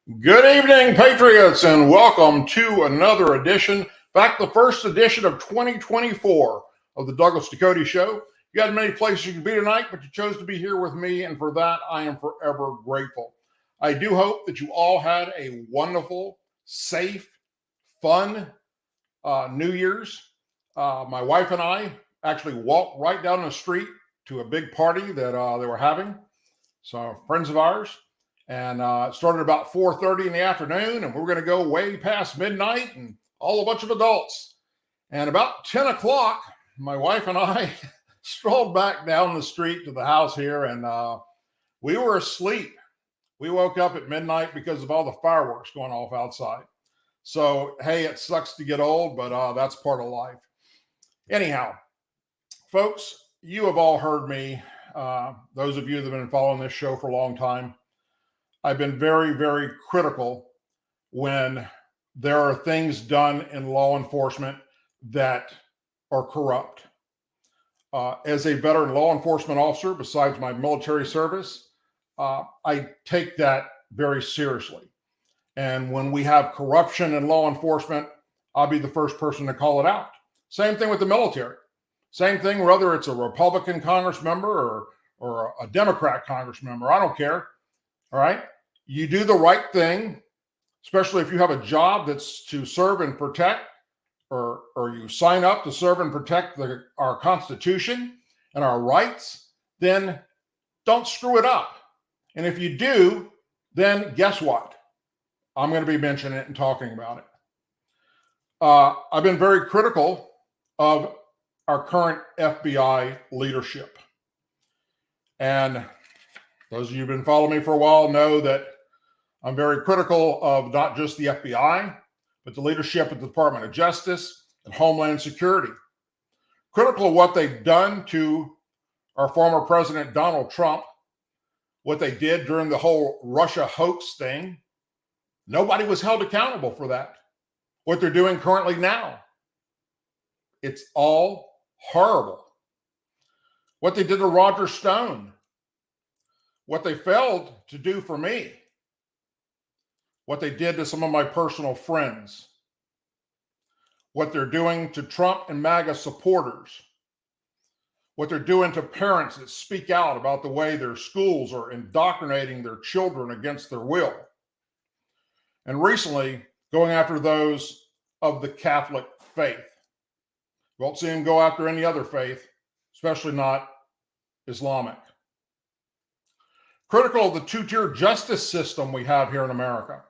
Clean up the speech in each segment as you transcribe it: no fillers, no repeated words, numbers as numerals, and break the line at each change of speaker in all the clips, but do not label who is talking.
Good evening, Patriots, and welcome to another edition, in fact, the first edition of 2024 of the Douglas Ducote Show. You had many places you could be tonight, but you chose to be here with me, and for that, I am forever grateful. I do hope that you all had a wonderful, safe, fun New Year's. My wife and I actually walked right down the street to a big party that they were having. So friends of ours. And it started about 4:30 in the afternoon, and we're going to go way past midnight and all a bunch of adults. And about 10 o'clock, my wife and I strolled back down the street to the house here, and we were asleep. We woke up at midnight because of all the fireworks going off outside. So, hey, it sucks to get old, but that's part of life. Anyhow, folks, you have all heard me, those of you that have been following this show for a long time. I've been very, very critical when there are things done in law enforcement that are corrupt. As a veteran law enforcement officer, besides my military service, I take that very seriously. And when we have corruption in law enforcement, I'll be the first person to call it out. Same thing with the military. Same thing, whether it's a Republican Congress member or a Democrat Congress member, I don't care. All right. You do the right thing, especially if you have a job that's to serve and protect, or you sign up to serve and protect our Constitution and our rights, then don't screw it up. And if you do, then guess what? I'm going to be mentioning it and talking about it. I've been very critical of our current FBI leadership. And those of you who've been following me for a while know that I'm very critical of not just the FBI, but the leadership of the Department of Justice and Homeland Security. Critical of what they've done to our former President Donald Trump, what they did during the whole Russia hoax thing. Nobody was held accountable for that. What they're doing currently now, it's all horrible. What they did to Roger Stone, what they failed to do for me, what they did to some of my personal friends, what they're doing to Trump and MAGA supporters, what they're doing to parents that speak out about the way their schools are indoctrinating their children against their will, and recently going after those of the Catholic faith. You won't see them go after any other faith, especially not Islamic. Critical of the two-tier justice system we have here in America,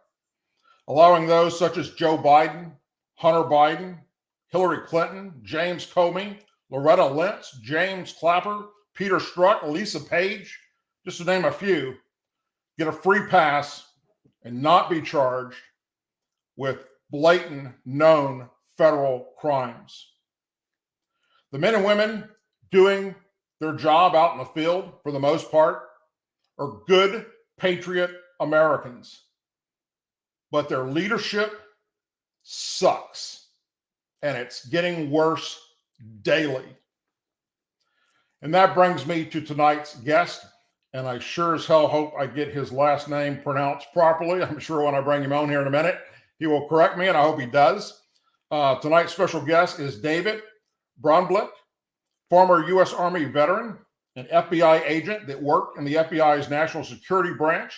allowing those such as Joe Biden, Hunter Biden, Hillary Clinton, James Comey, Loretta Lynch, James Clapper, Peter Strzok, Lisa Page, just to name a few, get a free pass and not be charged with blatant, known federal crimes. The men and women doing their job out in the field, for the most part, are good, patriot Americans. But their leadership sucks, and it's getting worse daily. And that brings me to tonight's guest, and I sure as hell hope I get his last name pronounced properly. I'm sure when I bring him on here in a minute, he will correct me, and I hope he does. Tonight's special guest is David Brunblit, former U.S. Army veteran, an FBI agent that worked in the FBI's National Security Branch.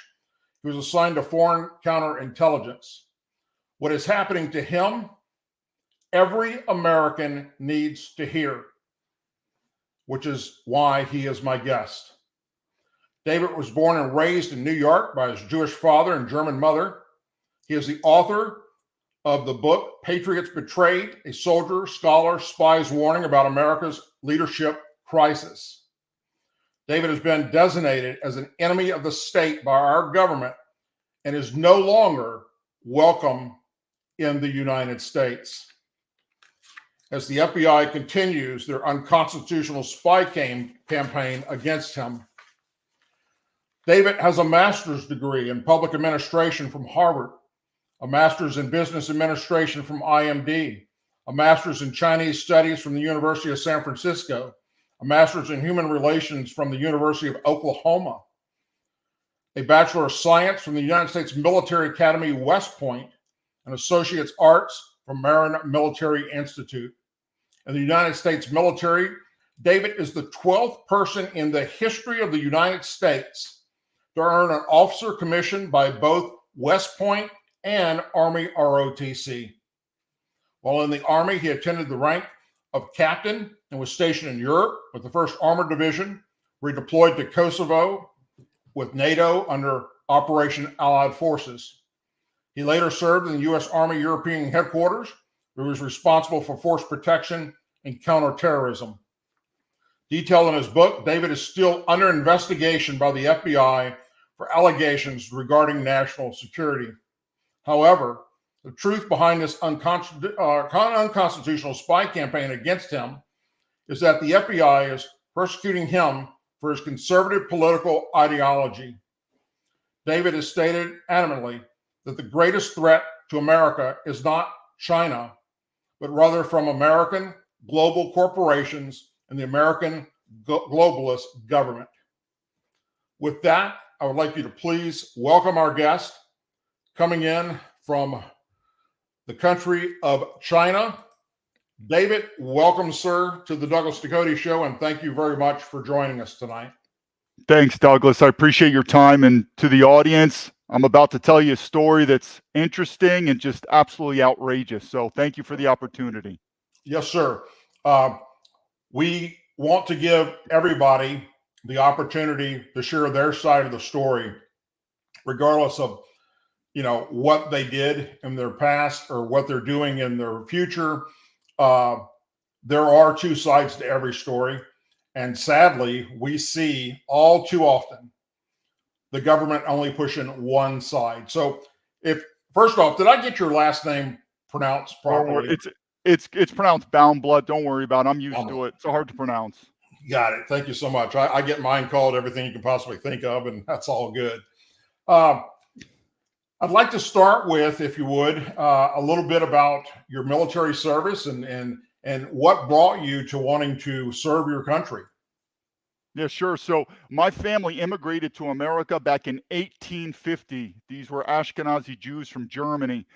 He was assigned to foreign counterintelligence. What is happening to him, every American needs to hear, which is why he is my guest. David was born and raised in New York by his Jewish father and German mother. He is the author of the book, Patriots Betrayed, a Soldier, Scholar, Spy's Warning about America's Leadership Crisis. David has been designated as an enemy of the state by our government and is no longer welcome in the United States. As the FBI continues their unconstitutional spy campaign against him. David has a master's degree in public administration from Harvard, a master's in business administration from IMD, a master's in Chinese studies from the University of San Francisco, a master's in human relations from the University of Oklahoma. a Bachelor of Science from the United States Military Academy, West Point, an Associate's Arts from Marin Military Institute. In the United States military, David is the 12th person in the history of the United States to earn an officer commission by both West Point and Army ROTC. While in the Army, he attended the rank of captain and was stationed in Europe with the 1st Armored Division, redeployed to Kosovo with NATO under Operation Allied Forces. He later served in the U.S. Army European Headquarters, where he was responsible for force protection and counterterrorism. Detailed in his book, David is still under investigation by the FBI for allegations regarding national security. However, the truth behind this unconstitutional spy campaign against him is that the FBI is persecuting him for his conservative political ideology. David has stated adamantly that the greatest threat to America is not China, but rather from American global corporations and the American globalist government. With that, I would like you to please welcome our guest coming in from the country of China. David, welcome, sir, to the Douglas Ducote Show, and thank you very much for joining us tonight.
Thanks, Douglas. I appreciate your time. And to the audience, I'm about to tell you a story that's interesting and just absolutely outrageous. So thank you for the opportunity.
Yes, sir. We want to give everybody the opportunity to share their side of the story, regardless of, what they did in their past or what they're doing in their future. There are two sides to every story. And sadly, we see all too often the government only pushing one side. So first off, did I get your last name pronounced properly?
It's pronounced Boundblood. Don't worry about it. I'm used to it. It's hard to pronounce.
Got it. Thank you so much. I get mine called everything you can possibly think of, and that's all good. I'd like to start with, if you would, a little bit about your military service and what brought you to wanting to serve your country.
Yeah, sure. So my family immigrated to America back in 1850. These were Ashkenazi Jews from Germany.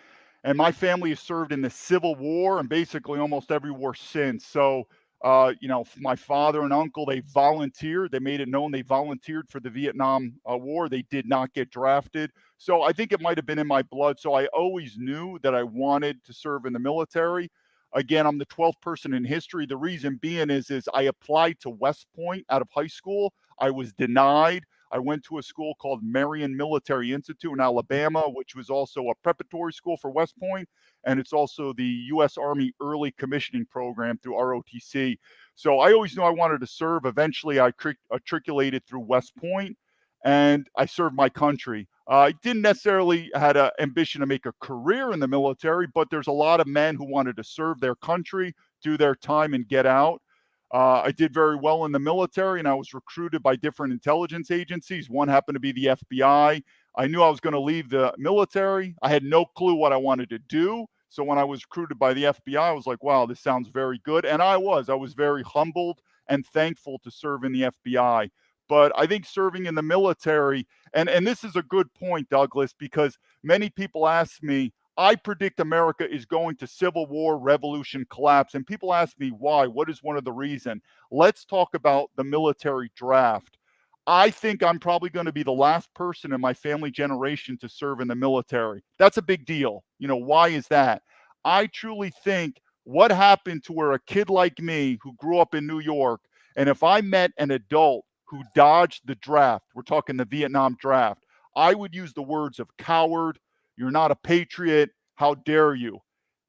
And my family has served in the Civil War and basically almost every war since. So, my father and uncle, they volunteered. They made it known they volunteered for the Vietnam War. They did not get drafted. So I think it might have been in my blood. So I always knew that I wanted to serve in the military. Again, I'm the 12th person in history. The reason being is I applied to West Point out of high school. I was denied. I went to a school called Marion Military Institute in Alabama, which was also a preparatory school for West Point. And it's also the U.S. Army Early Commissioning Program through ROTC. So I always knew I wanted to serve. Eventually, I matriculated through West Point, and I served my country. I didn't necessarily had an ambition to make a career in the military, but there's a lot of men who wanted to serve their country, do their time, and get out. I did very well in the military, and I was recruited by different intelligence agencies. One happened to be the FBI. I knew I was going to leave the military. I had no clue what I wanted to do. So when I was recruited by the FBI, I was like, wow, this sounds very good. And I was very humbled and thankful to serve in the FBI. But I think serving in the military, and this is a good point, Douglas, because many people ask me, I predict America is going to civil war, revolution, collapse. And people ask me why. What is one of the reasons? Let's talk about the military draft. I think I'm probably going to be the last person in my family generation to serve in the military. That's a big deal. Why is that? I truly think what happened to where a kid like me who grew up in New York, and if I met an adult who dodged the draft, we're talking the Vietnam draft, I would use the words of coward, you're not a patriot, how dare you?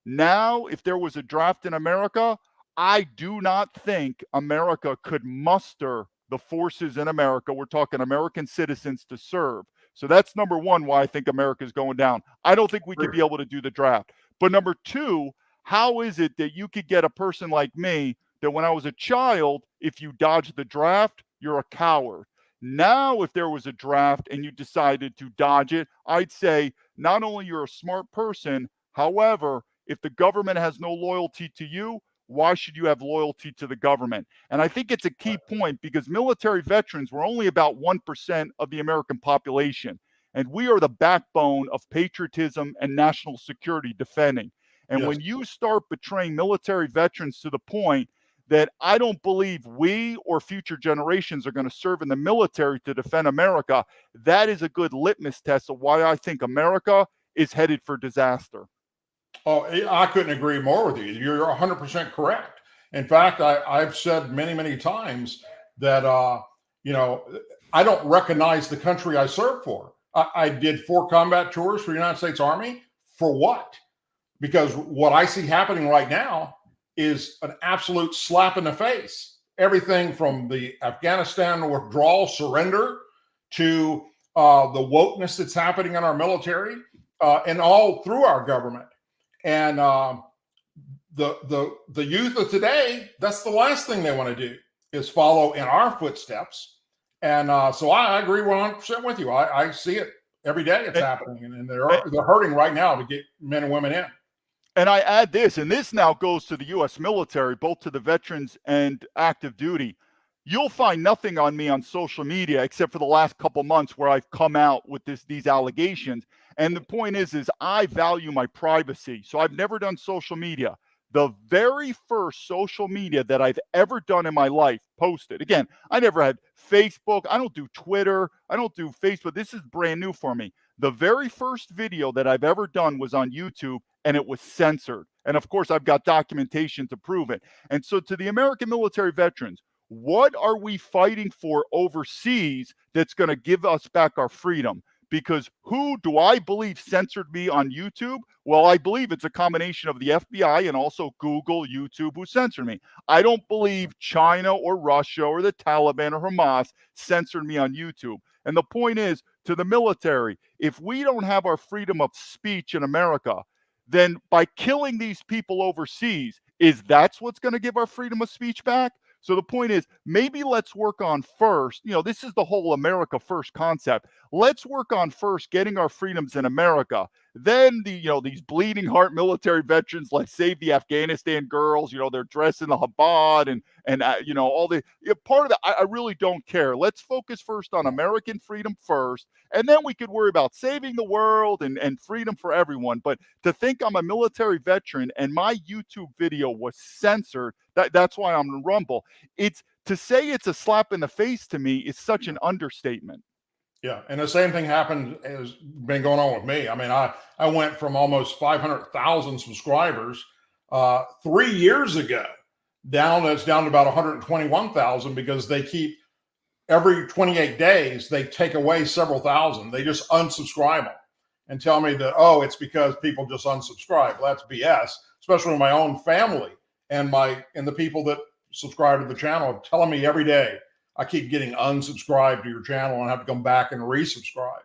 Now, if there was a draft in America, I do not think America could muster the forces in America. We're talking American citizens to serve. So that's number one, why I think America is going down. I don't think we could be able to do the draft. But number two, how is it that you could get a person like me that when I was a child, if you dodge the draft, you're a coward? Now, if there was a draft and you decided to dodge it, I'd say not only you're a smart person, however, if the government has no loyalty to you, why should you have loyalty to the government? And I think it's a key point because military veterans were only about 1% of the American population. And we are the backbone of patriotism and national security defending. And
Yes.
when you start betraying military veterans to the point that I don't believe we or future generations are going to serve in the military to defend America, that is a good litmus test of why I think America is headed for disaster.
Oh, I couldn't agree more with you. You're 100% correct. In fact, I've said many, many times that, I don't recognize the country I serve for. I did 4 combat tours for the United States Army. For what? Because what I see happening right now is an absolute slap in the face. Everything from the Afghanistan withdrawal surrender to the wokeness that's happening in our military and all through our government. And the youth of today, that's the last thing they want to do is follow in our footsteps. And so I agree 100% with you. I see it every day. It's happening, and they're hurting right now to get men and women in.
And I add this, and this now goes to the U.S. military, both to the veterans and active duty. You'll find nothing on me on social media except for the last couple months where I've come out with these allegations. And the point is I value my privacy. So I've never done social media. The very first social media that I've ever done in my life posted. Again, I never had Facebook. I don't do Twitter. I don't do Facebook. This is brand new for me. The very first video that I've ever done was on YouTube, and it was censored. And of course, I've got documentation to prove it. And so to the American military veterans, what are we fighting for overseas that's going to give us back our freedom? Because who do I believe censored me on YouTube? Well, I believe it's a combination of the FBI and also Google, YouTube, who censored me. I don't believe China or Russia or the Taliban or Hamas censored me on YouTube. And the point is, to the military, if we don't have our freedom of speech in America, then by killing these people overseas, that's what's going to give our freedom of speech back? So the point is, maybe let's work on first, this is the whole America first concept. Let's work on first getting our freedoms in America. Then these bleeding heart military veterans, like Save the Afghanistan girls, they're dressed in the Chabad and all the part of that. I really don't care. Let's focus first on American freedom first, and then we could worry about saving the world and freedom for everyone. But to think I'm a military veteran and my YouTube video was censored, that's why I'm in Rumble. It's to say it's a slap in the face to me is such an understatement.
Yeah, and the same thing has been going on with me. I mean, I went from almost 500,000 subscribers 3 years ago down to about 121,000 because they keep every 28 days they take away several thousand. They just unsubscribe them and tell me that it's because people just unsubscribe. Well, that's BS. Especially my own family and the people that subscribe to the channel telling me every day, I keep getting unsubscribed to your channel and I have to come back and resubscribe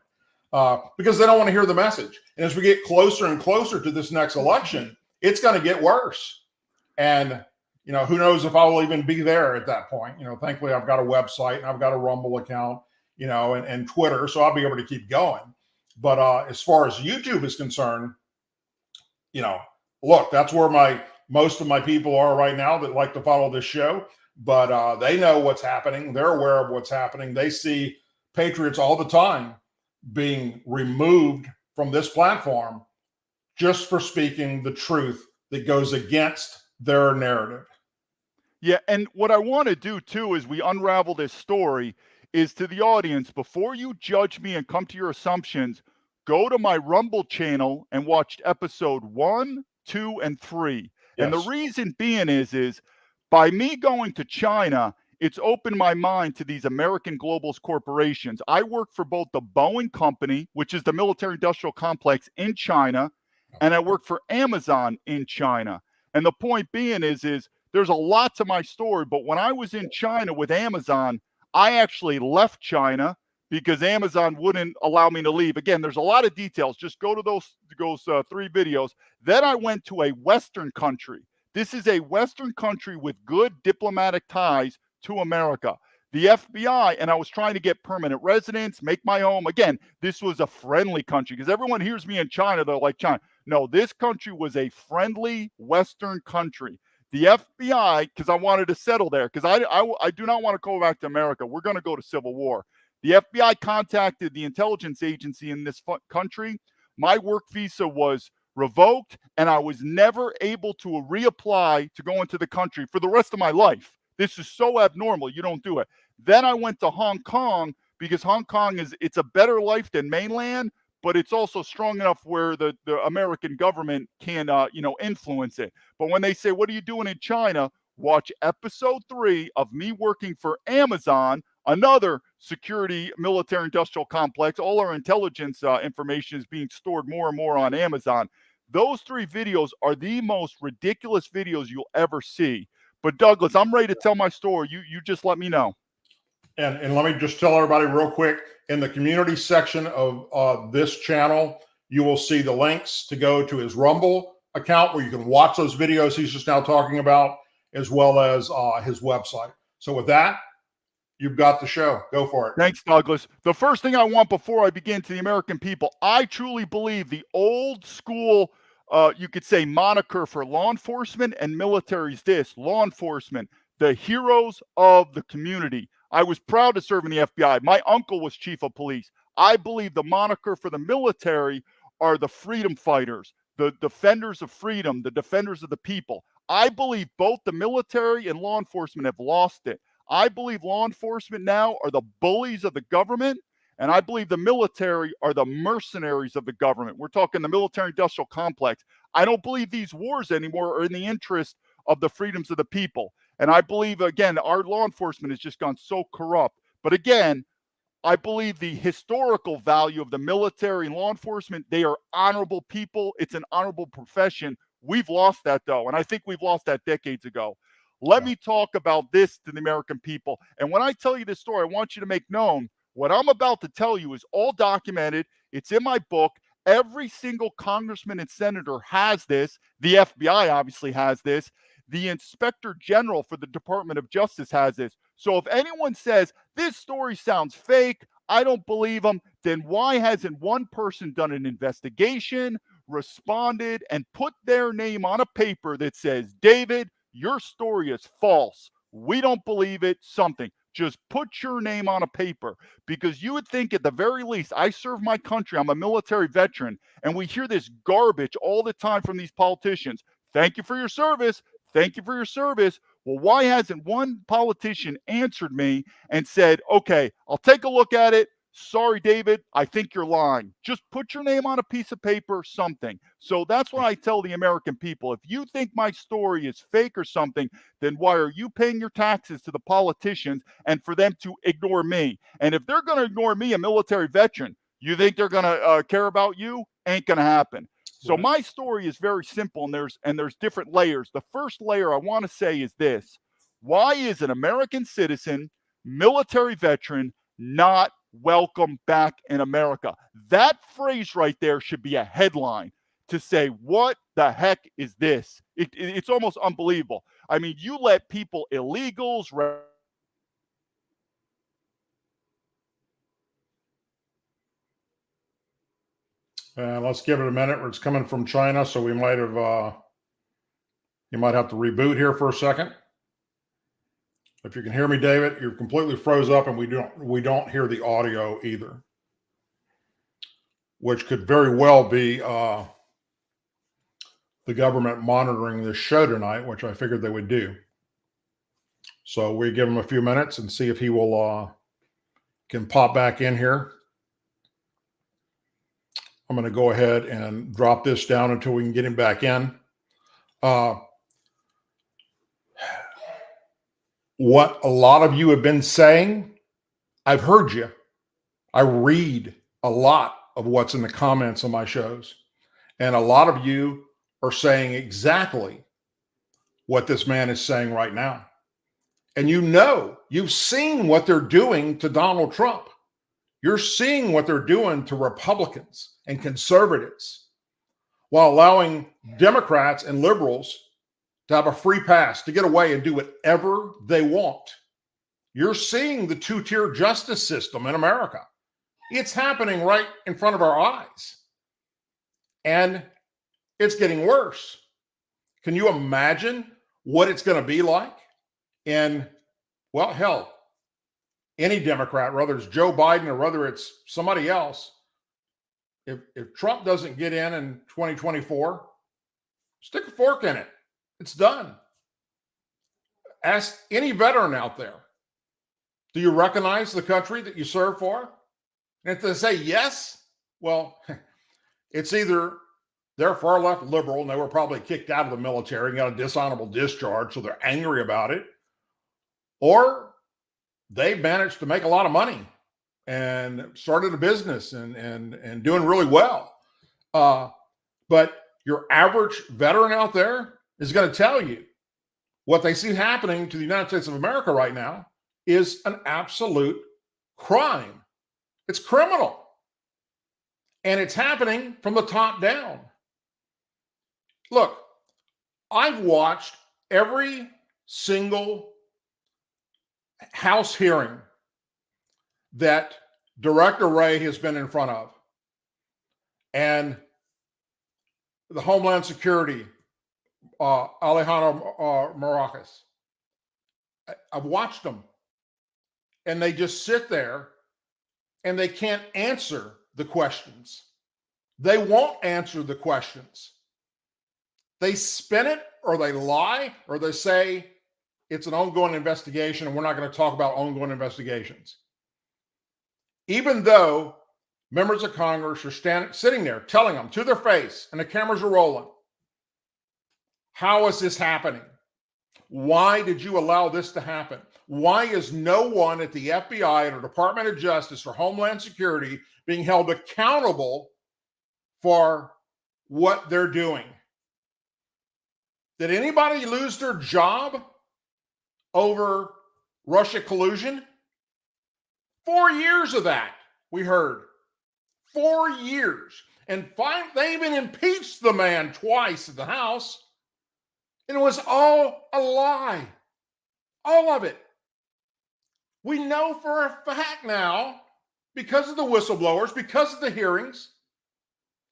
because they don't want to hear the message. And as we get closer and closer to this next election, it's going to get worse. And, who knows if I will even be there at that point. Thankfully, I've got a website and I've got a Rumble account, and Twitter, so I'll be able to keep going. But as far as YouTube is concerned, look, that's where most of my people are right now that like to follow this show. But they know what's happening. They're aware of what's happening. They see patriots all the time being removed from this platform just for speaking the truth that goes against their narrative.
Yeah, and what I want to do too as we unravel this story is to the audience, before you judge me and come to your assumptions, go to my Rumble channel and watch episode 1, 2, and 3. Yes. And the reason being is by me going to China, it's opened my mind to these American globalist corporations. I work for both the Boeing company, which is the military industrial complex in China, and I work for Amazon in China. And the point being is there's a lot to my story, but when I was in China with Amazon, I actually left China because Amazon wouldn't allow me to leave. Again, there's a lot of details. Just go to those 3 videos. Then I went to a Western country. This is a Western country with good diplomatic ties to America. The FBI, and I was trying to get permanent residence, make my home. Again, this was a friendly country because everyone hears me in China, they're like, China. No, this country was a friendly Western country. The FBI, because I wanted to settle there, because I do not want to go back to America. We're going to go to civil war. The FBI contacted the intelligence agency in this country. My work visa was revoked, and I was never able to reapply to go into the country for the rest of my life. This is so abnormal. You don't do it. Then I went to Hong Kong, because Hong Kong it's a better life than mainland, but it's also strong enough where the American government can, influence it. But when they say, what are you doing in China? Watch episode 3 of me working for Amazon, another security military industrial complex. All our intelligence information is being stored more and more on Amazon. Those 3 videos are the most ridiculous videos you'll ever see. But Douglas, I'm ready to tell my story. You just let me know.
And let me just tell everybody real quick, in the community section of this channel, you will see the links to go to his Rumble account where you can watch those videos he's just now talking about, as well as his website. So with that, you've got the show. Go for it.
Thanks, Douglas. The first thing I want before I begin to the American people, I truly believe the old school, you could say, moniker for law enforcement and military is this: law enforcement, the heroes of the community. I was proud to serve in the FBI. My uncle was chief of police. I believe the moniker for the military are the freedom fighters, the defenders of freedom, the defenders of the people. I believe both the military and law enforcement have lost it. I believe law enforcement now are the bullies of the government, and I believe the military are the mercenaries of the government. We're talking the military-industrial complex. I don't believe these wars anymore are in the interest of the freedoms of the people. And I believe, again, our law enforcement has just gone so corrupt. But again, I believe the historical value of the military and law enforcement, they are honorable people. It's an honorable profession. We've lost that, though, and I think we've lost that decades ago. Let me talk about this to the American people. And when I tell you this story, I want you to make known what I'm about to tell you is all documented. It's in my book. Every single congressman and senator has this. The FBI obviously has this. The Inspector General for the Department of Justice has this. So if anyone says, this story sounds fake, I don't believe them, then why hasn't one person done an investigation, responded, and put their name on a paper that says, David, your story is false. We don't believe it, something. Just put your name on a paper, because you would think at the very least, I serve my country, I'm a military veteran, and we hear this garbage all the time from these politicians. Thank you for your service. Thank you for your service. Well, why hasn't one politician answered me and said, okay, I'll take a look at it. Sorry, David, I think you're lying. Just put your name on a piece of paper, something. So that's what I tell the American people. If you think my story is fake or something, then why are you paying your taxes to the politicians and for them to ignore me? And if they're going to ignore me, a military veteran, you think they're going to care about you? Ain't going to happen. So my story is very simple, and there's different layers. The first layer I want to say is this: why is an American citizen, military veteran, not welcome back in America? That phrase right there should be a headline to say, what the heck is this? It's almost unbelievable. I mean, you let people, illegals,
let's give it a minute. It's coming from China, so we might have you might have to reboot here for a second. If you can hear me, David, you're completely froze up, and we don't hear the audio either, which could very well be the government monitoring this show tonight, which I figured they would do. So we give him a few minutes and see if he will can pop back in here. I'm going to go ahead and drop this down until we can get him back in. What a lot of you have been saying, I've heard you. I read a lot of what's in the comments on my shows, and a lot of you are saying exactly what this man is saying right now. And you've seen what they're doing to Donald Trump. You're seeing what they're doing to Republicans and conservatives while allowing Democrats and liberals to have a free pass to get away and do whatever they want. You're seeing the two-tier justice system in America. It's happening right in front of our eyes. And it's getting worse. Can you imagine what it's going to be like in, well, hell, any Democrat, whether it's Joe Biden or whether it's somebody else, if Trump doesn't get in 2024, stick a fork in it. It's done. Ask any veteran out there, do you recognize the country that you serve for? And if they say yes, well, it's either they're far left liberal and they were probably kicked out of the military and got a dishonorable discharge, so they're angry about it, or they managed to make a lot of money and started a business and doing really well. But your average veteran out there is going to tell you what they see happening to the United States of America right now is an absolute crime. It's criminal. And it's happening from the top down. Look, I've watched every single House hearing that Director Wray has been in front of, and the Homeland Security, Alejandro Mayorkas. I've watched them, and they just sit there, and they can't answer the questions. They won't answer the questions. They spin it, or they lie, or they say it's an ongoing investigation, and we're not going to talk about ongoing investigations. Even though members of Congress are sitting there telling them to their face, and the cameras are rolling, how is this happening? Why did you allow this to happen? Why is no one at the FBI or Department of Justice or Homeland Security being held accountable for what they're doing? Did anybody lose their job over Russia collusion? 4 years of that, we heard. 4 years. And they even impeached the man twice at the House. And it was all a lie. All of it. We know for a fact now, because of the whistleblowers, because of the hearings,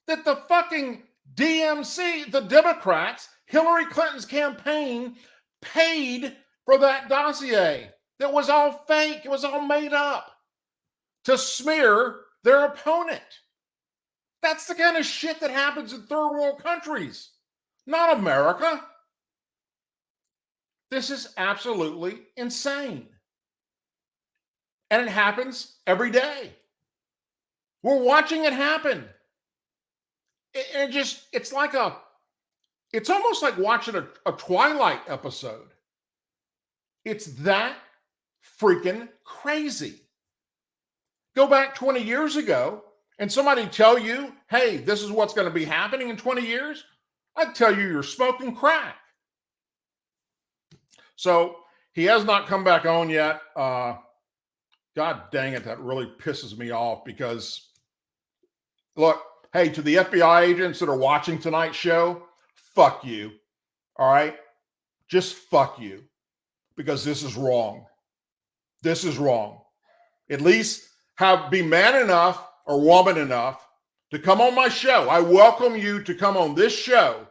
that the fucking DMC, the Democrats, Hillary Clinton's campaign, paid for that dossier. That was all fake. It was all made up to smear their opponent. That's the kind of shit that happens in third world countries, not America. This is absolutely insane. And it happens every day. We're watching it happen. It's almost like watching a Twilight episode. It's that freaking crazy. Go back 20 years ago and somebody tell you, hey, this is what's going to be happening in 20 years. I'd tell you you're smoking crack. So he has not come back on yet. God dang it, that really pisses me off because, look, hey, to the FBI agents that are watching tonight's show, fuck you. All right? Just fuck you. Because this is wrong. This is wrong. At least be man enough or woman enough to come on my show. I welcome you to come on this show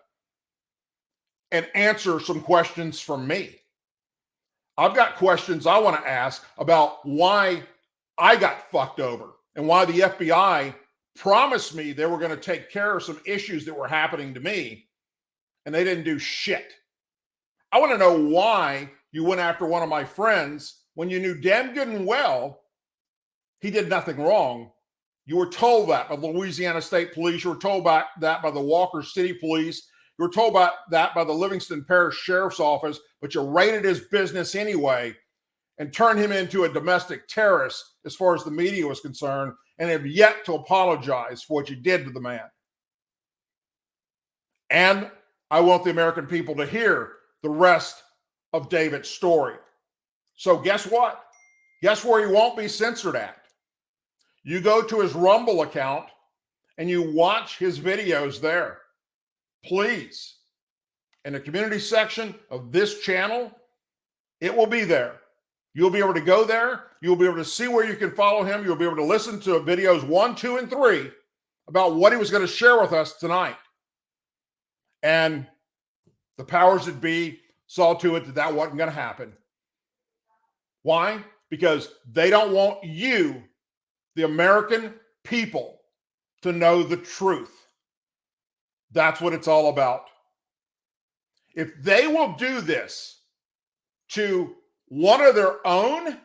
and answer some questions from me. I've got questions I want to ask about why I got fucked over and why the FBI promised me they were going to take care of some issues that were happening to me, and they didn't do shit. I want to know why you went after one of my friends when you knew damn good and well he did nothing wrong. You were told that by the Louisiana State Police. You were told that by the Walker City Police. You were told that by the Livingston Parish Sheriff's Office, but you raided his business anyway and turned him into a domestic terrorist as far as the media was concerned, and have yet to apologize for what you did to the man. And I want the American people to hear the rest of David's story. So guess what? Guess where he won't be censored at? You go to his Rumble account and you watch his videos there. Please. In the community section of this channel, it will be there. You'll be able to go there. You'll be able to see where you can follow him. You'll be able to listen to videos 1, 2, and 3 about what he was going to share with us tonight. And the powers that be saw to it that that wasn't going to happen. Why? Because they don't want you, the American people, to know the truth. That's what it's all about. If they will do this to one of their own,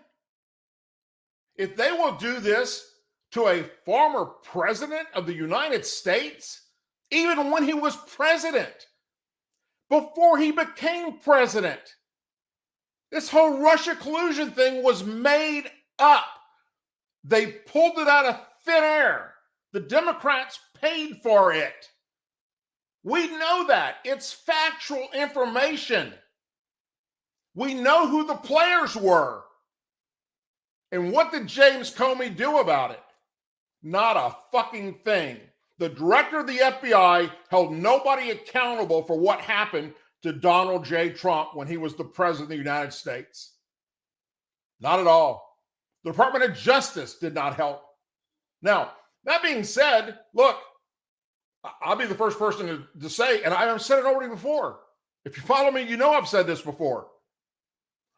if they will do this to a former president of the United States, even when he was president, before he became president, this whole Russia collusion thing was made up. They pulled it out of thin air. The Democrats paid for it. We know that. It's factual information. We know who the players were. And what did James Comey do about it? Not a fucking thing. The director of the FBI held nobody accountable for what happened to Donald J. Trump when he was the president of the United States. Not at all. The Department of Justice did not help. Now, that being said, look, I'll be the first person to say, and I've said it already before. If you follow me, you know I've said this before.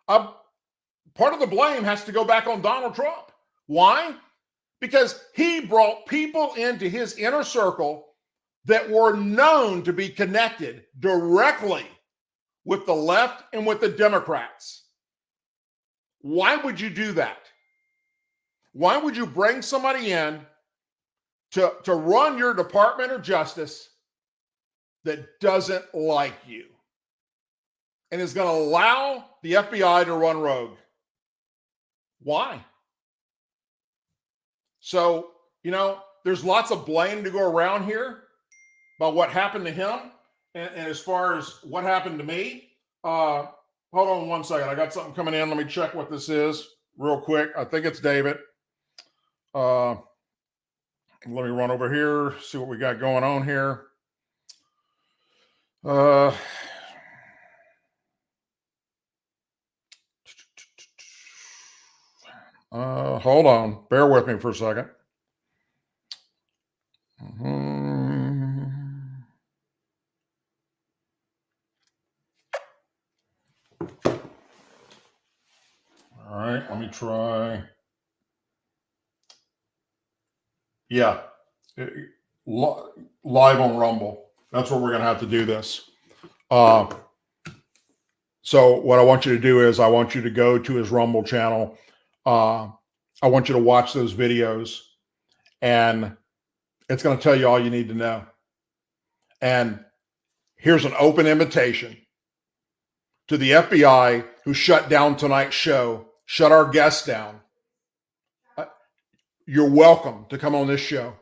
Part of the blame has to go back on Donald Trump. Why? Because he brought people into his inner circle that were known to be connected directly with the left and with the Democrats. Why would you do that? Why would you bring somebody in to run your Department of Justice that doesn't like you and is going to allow the FBI to run rogue? Why? So, there's lots of blame to go around here about what happened to him. And as far as what happened to me, hold on one second. I got something coming in. Let me check what this is real quick. I think it's David. Let me run over here, see what we got going on here. Hold on. Bear with me for a second. All right, let me try. Yeah, live on Rumble. That's where we're going to have to do this. So what I want you to do is I want you to go to his Rumble channel. I want you to watch those videos, and it's going to tell you all you need to know. And here's an open invitation to the FBI who shut down tonight's show, shut our guests down. You're welcome to come on this show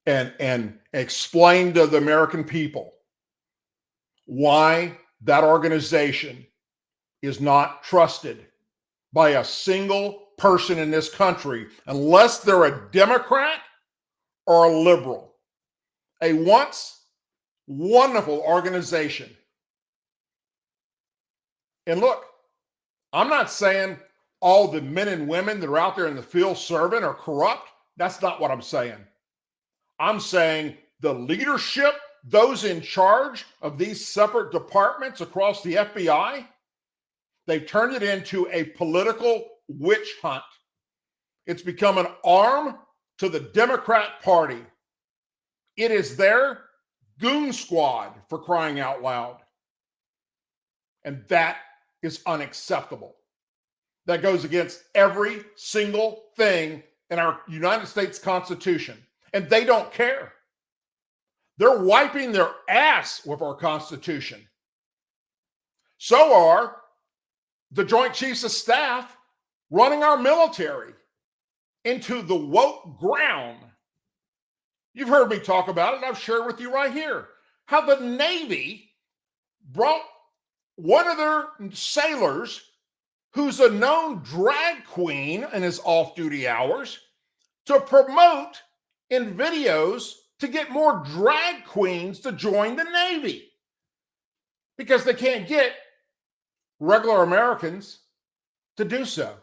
and explain to the American people why that organization is not trusted by a single person in this country unless they're a Democrat or a liberal. A once wonderful organization. And look, I'm not saying all the men and women that are out there in the field serving are corrupt. That's not what I'm saying. I'm saying the leadership, those in charge of these separate departments across the FBI, they've turned it into a political witch hunt. It's become an arm to the Democrat Party. It is their goon squad, for crying out loud. And that is unacceptable. That goes against every single thing in our United States Constitution. And they don't care. They're wiping their ass with our Constitution. So are the Joint Chiefs of Staff running our military into the woke ground. You've heard me talk about it. I've shared with you right here how the Navy brought one of their sailors who's a known drag queen in his off-duty hours to promote in videos to get more drag queens to join the Navy because they can't get regular Americans to do so.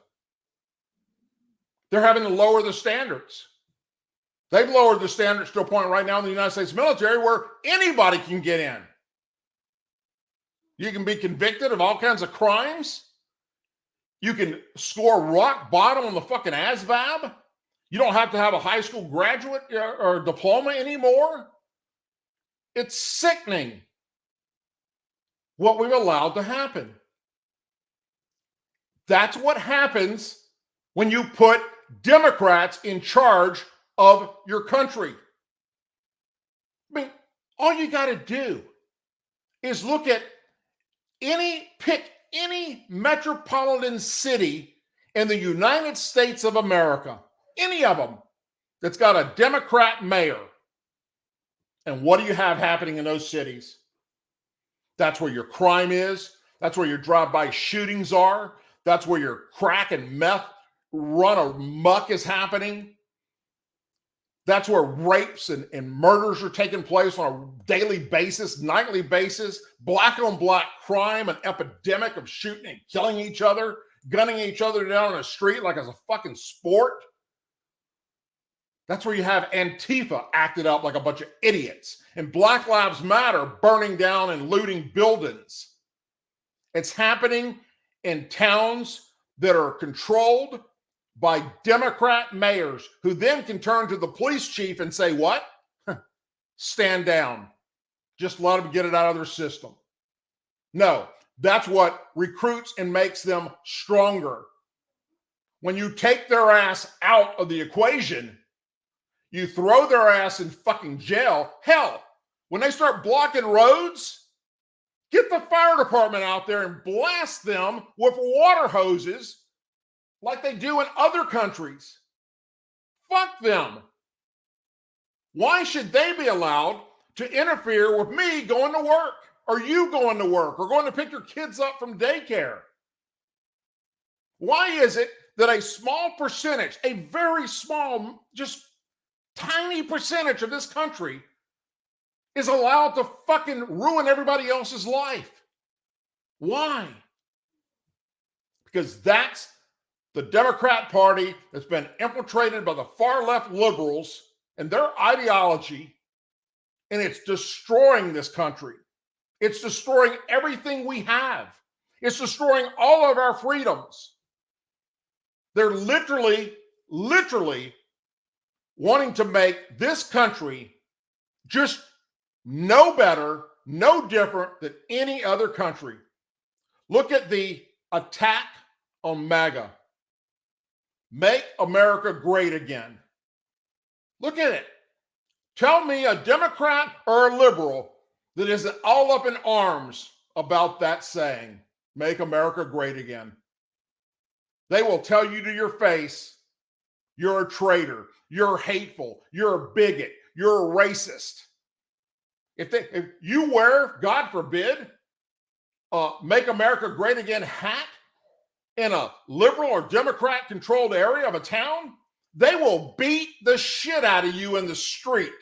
They're having to lower the standards. They've lowered the standards to a point right now in the United States military where anybody can get in. You can be convicted of all kinds of crimes. You can score rock bottom on the fucking ASVAB. You don't have to have a high school graduate or diploma anymore. It's sickening what we've allowed to happen. That's what happens when you put Democrats in charge of your country. I mean, all you got to do is pick any metropolitan city in the United States of America, any of them that's got a Democrat mayor. And what do you have happening in those cities? That's where your crime is. That's where your drive-by shootings are. That's where your crack and meth run amok is happening. That's where rapes and murders are taking place on a daily basis, nightly basis. Black on black crime, an epidemic of shooting and killing each other, gunning each other down on the street like it's a fucking sport. That's where you have Antifa acted out like a bunch of idiots, and Black Lives Matter burning down and looting buildings. It's happening in towns that are controlled by Democrat mayors, who then can turn to the police chief and say, what? Stand down. Just let them get it out of their system. No, that's what recruits and makes them stronger. When you take their ass out of the equation, you throw their ass in fucking jail. Hell, when they start blocking roads, get the fire department out there and blast them with water hoses like they do in other countries. Fuck them. Why should they be allowed to interfere with me going to work, or you going to work, or going to pick your kids up from daycare? Why is it that a small percentage, a very small, just tiny percentage of this country is allowed to fucking ruin everybody else's life? Why? Because that's the Democrat Party that's been infiltrated by the far left liberals and their ideology, and it's destroying this country. It's destroying everything we have. It's destroying all of our freedoms. They're literally wanting to make this country just no better, no different than any other country. Look at the attack on MAGA. Make America great again. Look at it. Tell me a Democrat or a liberal that isn't all up in arms about that saying, make America great again. They will tell you to your face, you're a traitor, you're hateful, you're a bigot, you're a racist. If you wear, God forbid, make America great again hat in a liberal or Democrat controlled area of a town, they will beat the shit out of you in the street.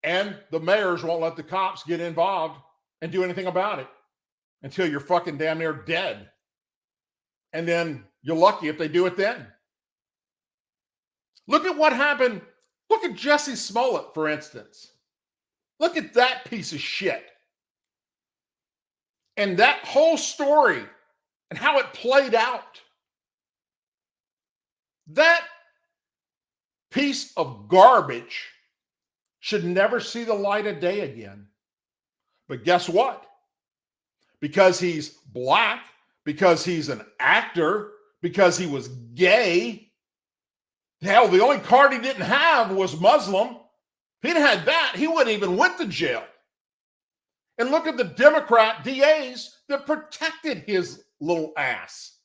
And the mayors won't let the cops get involved and do anything about it until you're fucking damn near dead. And then you're lucky if they do it then. Look at what happened. Look at Jesse Smollett, for instance. Look at that piece of shit. And that whole story and how it played out. That piece of garbage should never see the light of day again. But guess what? Because he's black, because he's an actor, because he was gay, hell, the only card he didn't have was Muslim. If he'd had that, he wouldn't even went to jail. And look at the Democrat DAs that protected his little ass.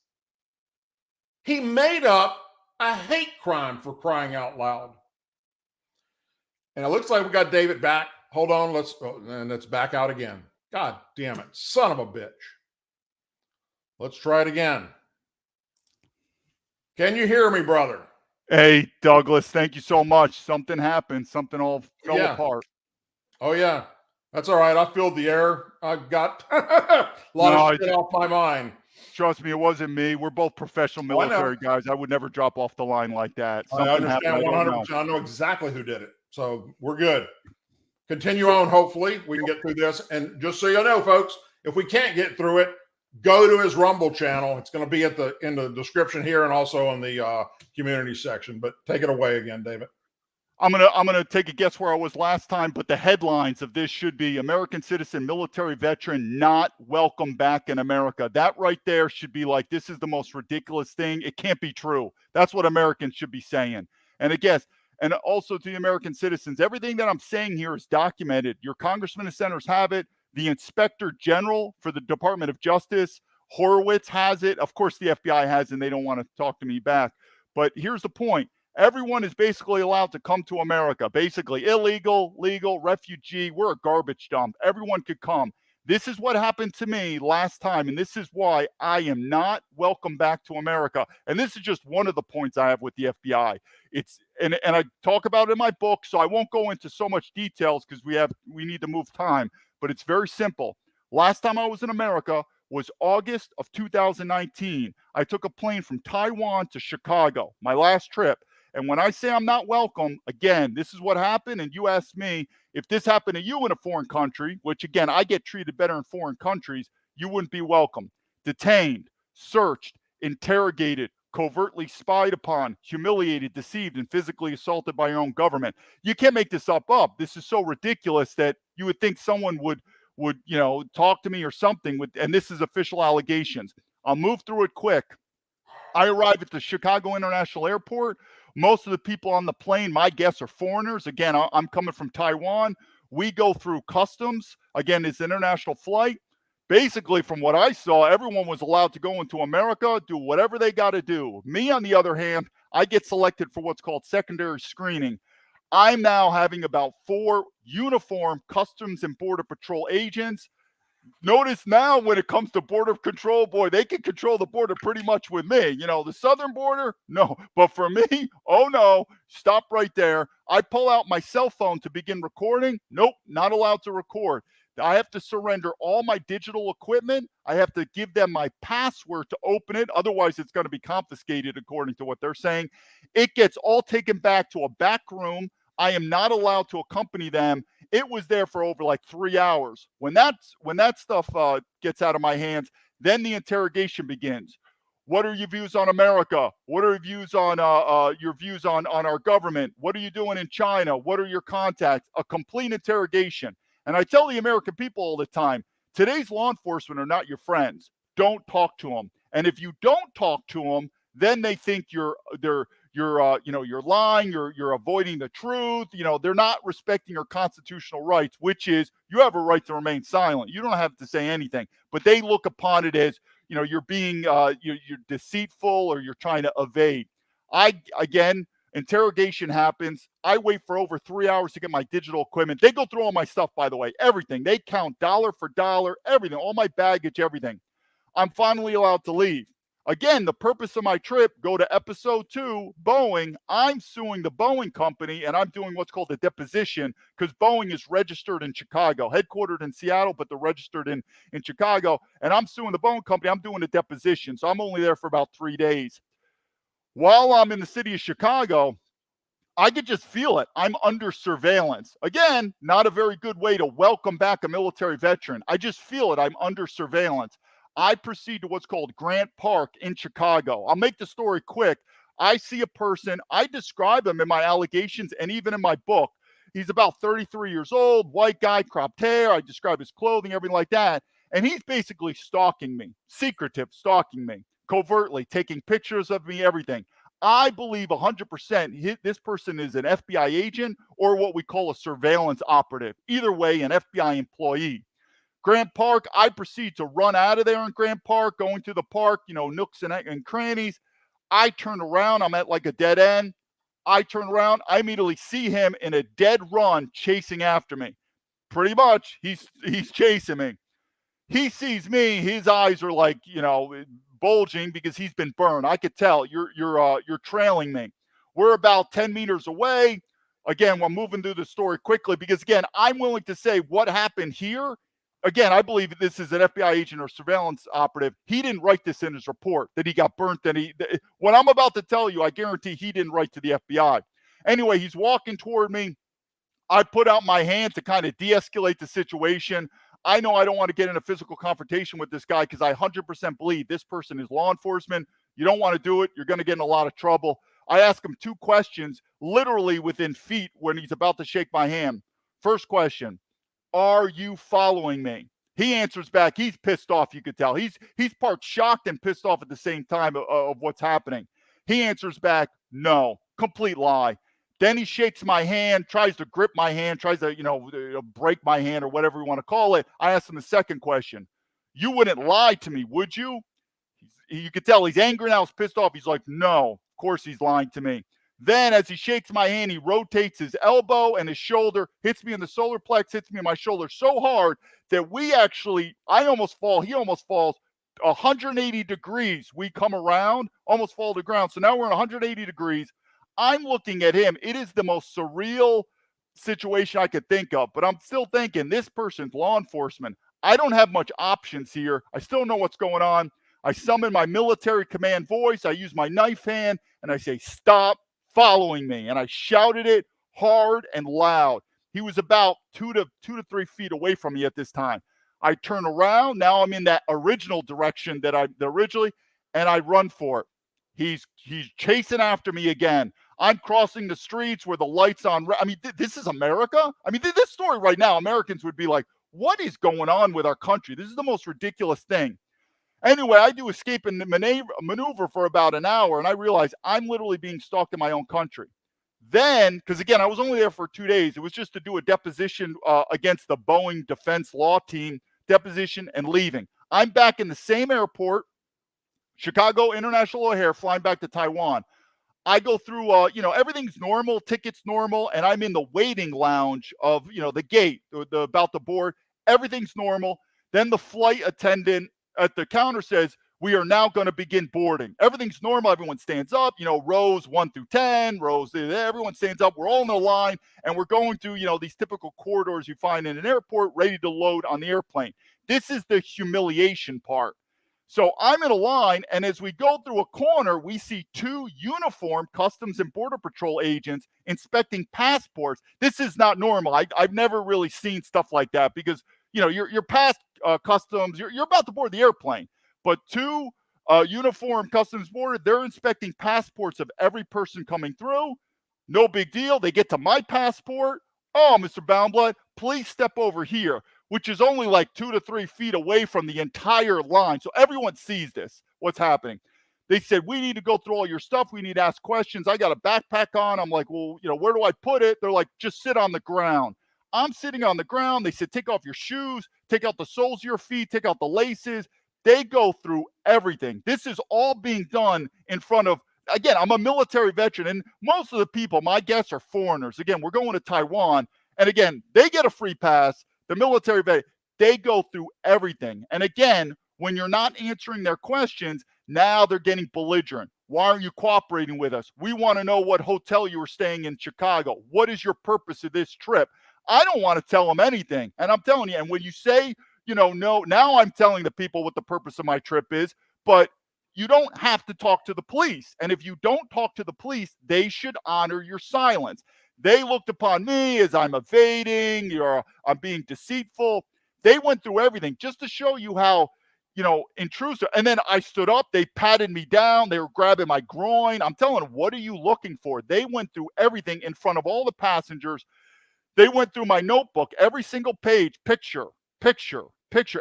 He made up a hate crime, for crying out loud. And it looks like we got David back. Hold on, let's back out again. God damn it, son of a bitch. Let's try it again. Can you hear me, brother?
Hey, Douglas, thank you so much. Something happened. Something all fell apart.
Oh, yeah. That's all right. I filled the air. I've got a lot of shit off my mind.
Trust me, it wasn't me. We're both professional military guys. I would never drop off the line like that.
I understand 100%. I know exactly who did it. So we're good. Continue on. Hopefully we can get through this. And just so you know, folks, If we can't get through it, go to his Rumble channel. It's going to be in the description here and also in the community section. But take it away again, David.
I'm gonna take a guess where I was last time, but the headlines of this should be American citizen, military veteran, not welcome back in America. That right there should be like, this is the most ridiculous thing. It can't be true. That's what Americans should be saying. And I guess, and also to the American citizens, everything that I'm saying here is documented. Your congressmen and senators have it. The Inspector General for the Department of Justice, Horowitz, has it. Of course, the FBI has it, and they don't want to talk to me back. But here's the point. Everyone is basically allowed to come to America. Basically, illegal, legal, refugee. We're a garbage dump. Everyone could come. This is what happened to me last time, and this is why I am not welcome back to America. And this is just one of the points I have with the FBI. And I talk about it in my book, so I won't go into so much details because we need to move time. But it's very simple. Last time I was in America was August of 2019. I took a plane from Taiwan to Chicago, my last trip. And when I say I'm not welcome, again, this is what happened. And you asked me if this happened to you in a foreign country, which again, I get treated better in foreign countries, you wouldn't be welcome. Detained, searched, interrogated, covertly spied upon, humiliated, deceived, and physically assaulted by your own government. You can't make this up. This is so ridiculous that you would think someone would talk to me or something and this is official allegations. I'll move through it quick. I arrive at the Chicago International Airport. Most of the people on the plane, my guess, are foreigners. Again, I'm coming from Taiwan. We go through customs. Again, it's an international flight. Basically, from what I saw, everyone was allowed to go into America, do whatever they got to do. Me, on the other hand, I get selected for what's called secondary screening. I'm now having about 4 uniformed Customs and Border Patrol agents. Notice now when it comes to border control, boy, they can control the border pretty much with me. The southern border, no. But for me, oh no, stop right there. I pull out my cell phone to begin recording. Nope, not allowed to record. I have to surrender all my digital equipment. I have to give them my password to open it. Otherwise, it's going to be confiscated according to what they're saying. It gets all taken back to a back room. I am not allowed to accompany them. It was there for over like 3 hours. When that stuff gets out of my hands, then the interrogation begins. What are your views on America? What are your views on our government? What are you doing in China? What are your contacts? A complete interrogation. And I tell the American people all the time, today's law enforcement are not your friends. Don't talk to them. And if you don't talk to them, then they think you're lying, you're avoiding the truth. They're not respecting your constitutional rights, which is you have a right to remain silent. You don't have to say anything, but they look upon it as, you're being, you're deceitful or you're trying to evade. Interrogation happens. I wait for over 3 hours to get my digital equipment. They go through all my stuff, by the way, everything. They count dollar for dollar, everything, all my baggage, everything. I'm finally allowed to leave. Again, the purpose of my trip, go to episode 2, Boeing. I'm suing the Boeing company, and I'm doing what's called a deposition because Boeing is registered in Chicago, headquartered in Seattle, but they're registered in Chicago. And I'm suing the Boeing company. I'm doing a deposition, so I'm only there for about 3 days. While I'm in the city of Chicago, I could just feel it. I'm under surveillance. Again, not a very good way to welcome back a military veteran. I just feel it. I'm under surveillance. I proceed to what's called Grant Park in Chicago. I'll make the story quick. I see a person. I describe him in my allegations and even in my book. He's about 33 years old, white guy, cropped hair. I describe his clothing, everything like that. And he's basically stalking me, secretive stalking me, covertly, taking pictures of me, everything. I believe 100% this person is an FBI agent or what we call a surveillance operative. Either way, an FBI employee. Grant Park, I proceed to run out of there in Grant Park, going to the park, nooks and crannies. I turn around. I'm at like a dead end. I turn around. I immediately see him in a dead run chasing after me. Pretty much, he's chasing me. He sees me. His eyes are like, bulging because he's been burned. I could tell you're trailing me. We're about 10 meters away. Again, we're moving through the story quickly because, again, I'm willing to say what happened here. Again, I believe this is an FBI agent or surveillance operative. He didn't write this in his report that he got burnt. What I'm about to tell you, I guarantee he didn't write to the FBI. Anyway, he's walking toward me. I put out my hand to kind of de-escalate the situation. I know I don't want to get in a physical confrontation with this guy because I 100% believe this person is law enforcement. You don't want to do it. You're going to get in a lot of trouble. I ask him 2 questions, literally within feet when he's about to shake my hand. First question, are you following me? He answers back. He's pissed off, you could tell. He's part shocked and pissed off at the same time of what's happening. He answers back, no, complete lie. Then he shakes my hand, tries to grip my hand, tries to, break my hand or whatever you want to call it. I asked him the second question. You wouldn't lie to me, would you? You could tell he's angry now, he's pissed off. He's like, no, of course he's lying to me. Then as he shakes my hand, he rotates his elbow and his shoulder, hits me in the solar plex, hits me in my shoulder so hard that I almost fall. He almost falls 180 degrees. We come around, almost fall to the ground. So now we're in 180 degrees. I'm looking at him. It is the most surreal situation I could think of, but I'm still thinking this person's law enforcement. I don't have much options here. I still know what's going on. I summon my military command voice. I use my knife hand and I say, stop following me. And I shouted it hard and loud. He was about 2 to 3 feet away from me at this time. I turn around. Now I'm in that original direction originally, and I run for it. He's chasing after me again. I'm crossing the streets where the lights on. I mean, this is America. I mean, this story right now, Americans would be like, what is going on with our country? This is the most ridiculous thing. Anyway, I do escape and maneuver for about an hour, and I realize I'm literally being stalked in my own country. Then, because again, I was only there for 2 days. It was just to do a deposition against the Boeing defense law team, deposition and leaving. I'm back in the same airport, Chicago International O'Hare, flying back to Taiwan. I go through, everything's normal, tickets normal, and I'm in the waiting lounge of, the gate, about the board. Everything's normal. Then the flight attendant at the counter says, we are now going to begin boarding. Everything's normal. Everyone stands up, rows 1 through 10, everyone stands up. We're all in a line, and we're going through, these typical corridors you find in an airport, ready to load on the airplane. This is the humiliation part. So I'm in a line, and as we go through a corner, we see 2 uniformed Customs and Border Patrol agents inspecting passports. This is not normal. I've never really seen stuff like that because, you're past customs, you're about to board the airplane. But 2 uniformed Customs Border, they're inspecting passports of every person coming through. No big deal. They get to my passport. Oh, Mr. Boundblood, please step over here, which is only like 2 to 3 feet away from the entire line. So everyone sees this, what's happening. They said, we need to go through all your stuff. We need to ask questions. I got a backpack on. I'm like, well, where do I put it? They're like, just sit on the ground. I'm sitting on the ground. They said, take off your shoes, take out the soles of your feet, take out the laces. They go through everything. This is all being done in front of, again, I'm a military veteran, and most of the people, my guests, are foreigners. Again, we're going to Taiwan, and again, they get a free pass. The military vet, they go through everything. And again, when you're not answering their questions, now they're getting belligerent. Why aren't you cooperating with us? We want to know what hotel you were staying in Chicago. What is your purpose of this trip? I don't want to tell them anything. And I'm telling you, and when you say, no, now I'm telling the people what the purpose of my trip is, but you don't have to talk to the police. And if you don't talk to the police, they should honor your silence. They looked upon me as I'm evading, I'm being deceitful. They went through everything just to show you how, intrusive. And then I stood up, they patted me down, they were grabbing my groin. I'm telling them, what are you looking for? They went through everything in front of all the passengers. They went through my notebook, every single page, picture,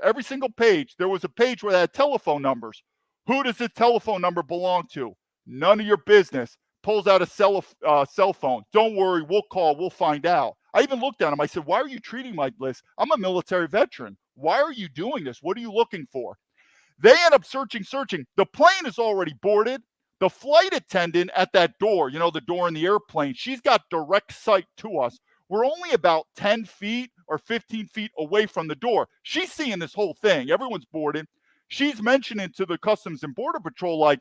every single page. There was a page where they had telephone numbers. Who does this telephone number belong to? None of your business. Pulls out a cell phone. Don't worry, we'll call, we'll find out. I even looked at him. I said, why are you treating like this? I'm a military veteran. Why are you doing this? What are you looking for? They end up searching. The plane is already boarded. The flight attendant at that door, the door in the airplane, she's got direct sight to us. We're only about 10 feet or 15 feet away from the door. She's seeing this whole thing. Everyone's boarded. She's mentioning to the Customs and Border Patrol, like,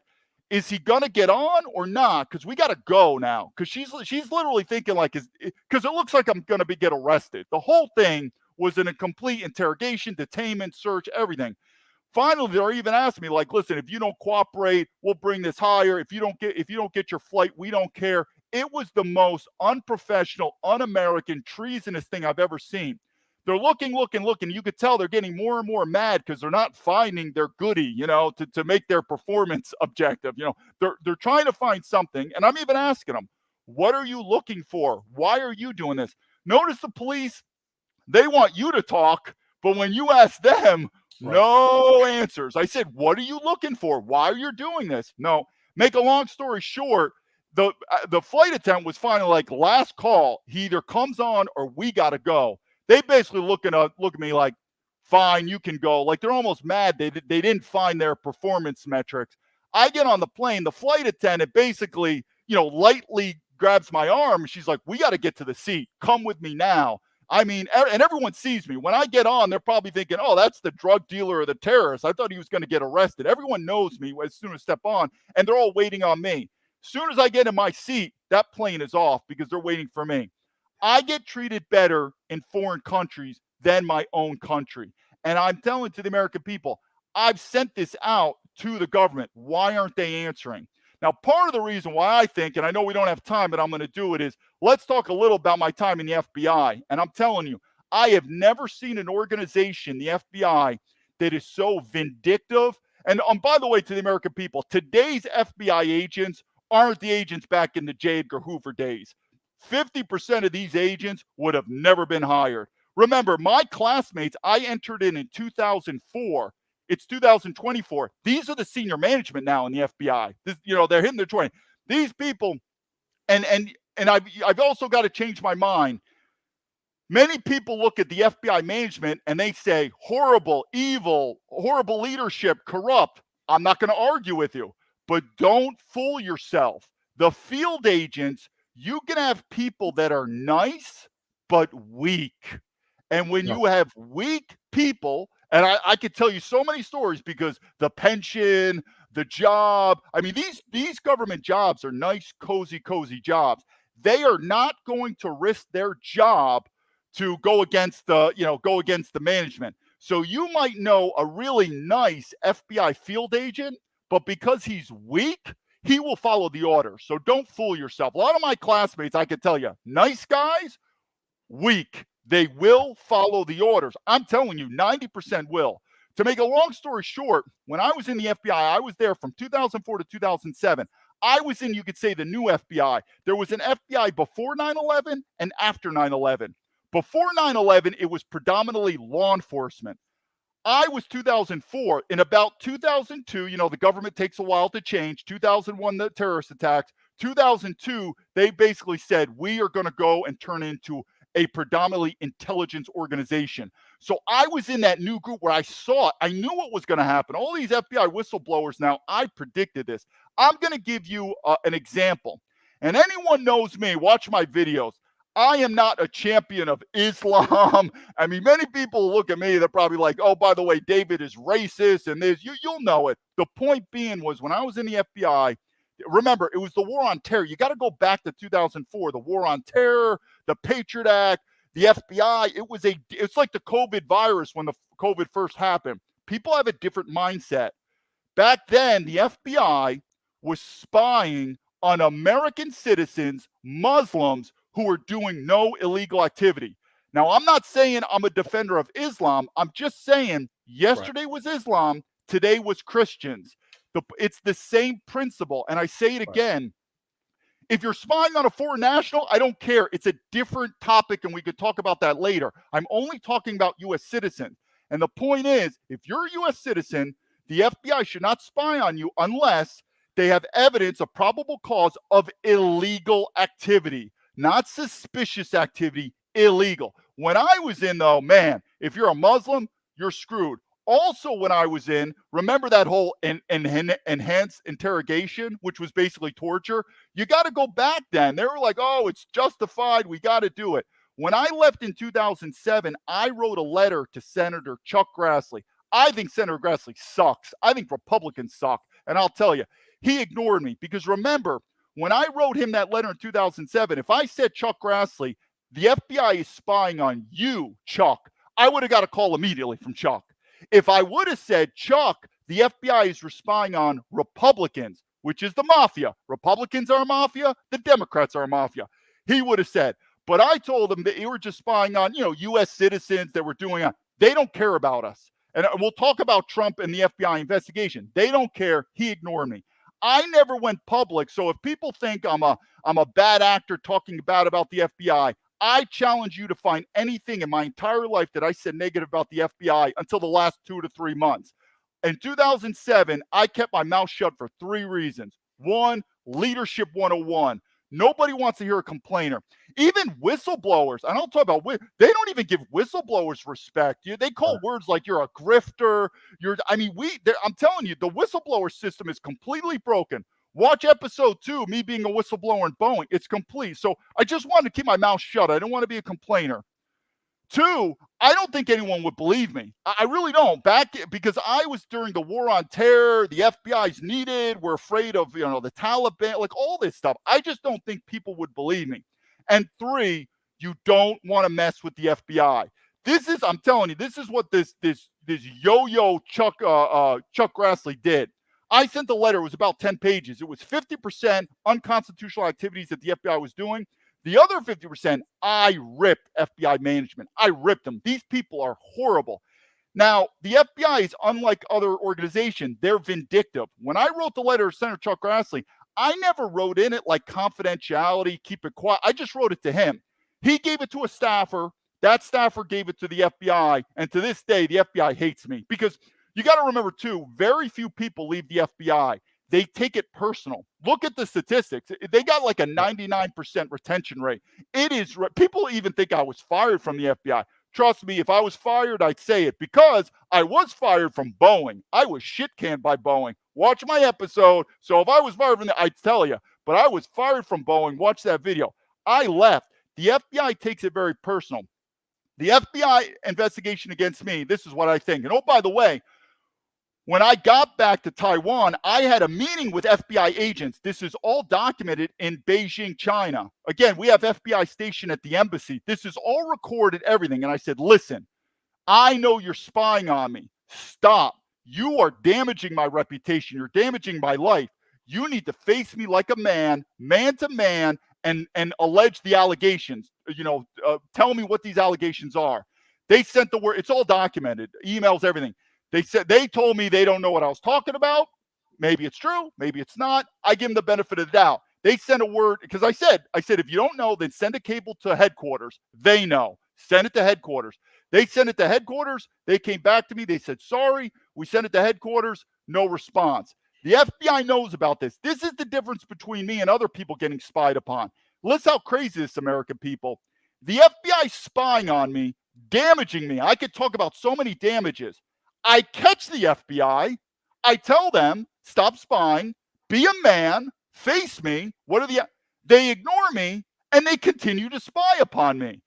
is he going to get on or not? Because we got to go now. Because she's literally thinking, like, because it looks like I'm going to get arrested. The whole thing was in a complete interrogation, detainment, search, everything. Finally, they're even asking me, like, listen, if you don't cooperate, we'll bring this higher. If you don't get your flight, we don't care. It was the most unprofessional, un-American, treasonous thing I've ever seen. They're looking. You could tell they're getting more and more mad because they're not finding their goodie, to make their performance objective. They're trying to find something. And I'm even asking them, what are you looking for? Why are you doing this? Notice the police, they want you to talk, but when you ask them, no answers. I said, what are you looking for? Why are you doing this? No. Make a long story short, the flight attendant was finally like, last call. He either comes on or we got to go. They basically look at me like, fine, you can go. Like, they're almost mad they didn't find their performance metrics. I get on the plane. The flight attendant basically, lightly grabs my arm. She's like, we got to get to the seat. Come with me now. I mean, and everyone sees me. When I get on, they're probably thinking, oh, that's the drug dealer or the terrorist. I thought he was going to get arrested. Everyone knows me as soon as I step on, and they're all waiting on me. As soon as I get in my seat, that plane is off because they're waiting for me. I get treated better in foreign countries than my own country. And I'm telling to the American people, I've sent this out to the government. Why aren't they answering? Now, part of the reason why I think, and I know we don't have time, but I'm going to do it, is let's talk a little about my time in the FBI. And I'm telling you, I have never seen an organization, the FBI, that is so vindictive. And by the way, to the American people, today's FBI agents aren't the agents back in the J. Edgar Hoover days. 50% of these agents would have never been hired. Remember, my classmates, I entered in 2004. It's 2024. These are the senior management now in the FBI. They're hitting their 20. These people, and I've also got to change my mind. Many people look at the FBI management and they say horrible, evil, horrible leadership, corrupt. I'm not going to argue with you, but don't fool yourself. The field agents, you can have people that are nice but weak. And when you have weak people, and I could tell you so many stories because the pension, the job, I mean, these government jobs are nice, cozy jobs. They are not going to risk their job to go against the management. So you might know a really nice FBI field agent, but because he's weak, he will follow the orders. So don't fool yourself. A lot of my classmates, I can tell you, nice guys, weak. They will follow the orders. I'm telling you, 90% will. To make a long story short, when I was in the FBI, I was there from 2004 to 2007. I was in, you could say, the new FBI. There was an FBI before 9/11 and after 9/11. Before 9/11, it was predominantly law enforcement. I was 2004. In about 2002, the government takes a while to change. 2001, the terrorist attacks. 2002, they basically said, we are going to go and turn into a predominantly intelligence organization. So I was in that new group where I saw it. I knew what was going to happen. All these FBI whistleblowers now, I predicted this. I'm going to give you an example. And anyone knows me, watch my videos. I am not a champion of Islam. I mean, many people look at me, they're probably like, oh, by the way, David is racist and this. You'll know it. The point being was when I was in the FBI, remember, it was the war on terror. You got to go back to 2004, the war on terror, the Patriot Act, the FBI. It's like the COVID virus when the COVID first happened. People have a different mindset. Back then, the FBI was spying on American citizens, Muslims, who were doing no illegal activity. Now, I'm not saying I'm a defender of Islam. I'm just saying yesterday was Islam, today was Christians. It's the same principle. And I say it again. If you're spying on a foreign national, I don't care. It's a different topic, and we could talk about that later. I'm only talking about U.S. citizens. And the point is, if you're a U.S. citizen, the FBI should not spy on you unless they have evidence of probable cause of illegal activity, not suspicious activity, illegal. When I was in, though, man, if you're a Muslim, you're screwed. Also, when I was in, remember that whole enhanced interrogation, which was basically torture? You got to go back then. They were like, oh, it's justified. We got to do it. When I left in 2007, I wrote a letter to Senator Chuck Grassley. I think Senator Grassley sucks. I think Republicans suck. And I'll tell you, he ignored me because remember, when I wrote him that letter in 2007, if I said, Chuck Grassley, the FBI is spying on you, Chuck, I would have got a call immediately from Chuck. If I would have said, Chuck, the FBI is spying on Republicans, which is the mafia. Republicans are a mafia. The Democrats are a mafia. He would have said, But I told them that you were just spying on, U.S. citizens that were doing it. They don't care about us. And we'll talk about Trump and the FBI investigation. They don't care. He ignored me. I never went public. So if people think I'm a bad actor talking bad about the FBI, I challenge you to find anything in my entire life that I said negative about the FBI until the last 2 to 3 months. In 2007, I kept my mouth shut for 3 reasons. 1, leadership 101. Nobody wants to hear a complainer. Even whistleblowers, I don't talk about, they don't even give whistleblowers respect. They call words like you're a grifter. I'm telling you, the whistleblower system is completely broken. Watch episode 2, me being a whistleblower in Boeing. It's complete. So I just wanted to keep my mouth shut. I don't want to be a complainer. 2, I don't think anyone would believe me. I really don't. Because I was during the war on terror, the FBI's needed, we're afraid of, the Taliban, like all this stuff. I just don't think people would believe me. And 3, you don't want to mess with the FBI. I'm telling you, this is what this yo-yo Chuck Grassley did. I sent a letter. It was about 10 pages. It was 50% unconstitutional activities that the FBI was doing. The other 50%, I ripped FBI management. I ripped them. These people are horrible. Now, the FBI is unlike other organizations. They're vindictive. When I wrote the letter to Senator Chuck Grassley, I never wrote in it like confidentiality, keep it quiet. I just wrote it to him. He gave it to a staffer. That staffer gave it to the FBI. And to this day, the FBI hates me because you got to remember, too, very few people leave the FBI. They take it personal. Look at the statistics. They got like a 99% retention rate. People even think I was fired from the FBI. Trust me, if I was fired, I'd say it because I was fired from Boeing. I was shit-canned by Boeing. Watch my episode. So if I was fired from I'd tell you. But I was fired from Boeing. Watch that video. I left. The FBI takes it very personal. The FBI investigation against me, this is what I think. And oh, by the way, when I got back to Taiwan, I had a meeting with FBI agents. This is all documented in Beijing, China. Again, we have FBI stationed at the embassy. This is all recorded, everything. And I said, listen, I know you're spying on me. Stop. You are damaging my reputation. You're damaging my life. You need to face me like a man to man, and allege the allegations. Tell me what these allegations are. They sent the word. It's all documented. Emails, everything. They told me they don't know what I was talking about. Maybe it's true. Maybe it's not. I give them the benefit of the doubt. They sent a word because I said, if you don't know, then send a cable to headquarters. They know. Send it to headquarters. They sent it to headquarters. They came back to me. They said, sorry, we sent it to headquarters. No response. The FBI knows about this. This is the difference between me and other people getting spied upon. Listen how crazy this, American people. The FBI spying on me, damaging me. I could talk about so many damages. I catch the FBI. I tell them, stop spying, be a man, face me. They ignore me, and they continue to spy upon me.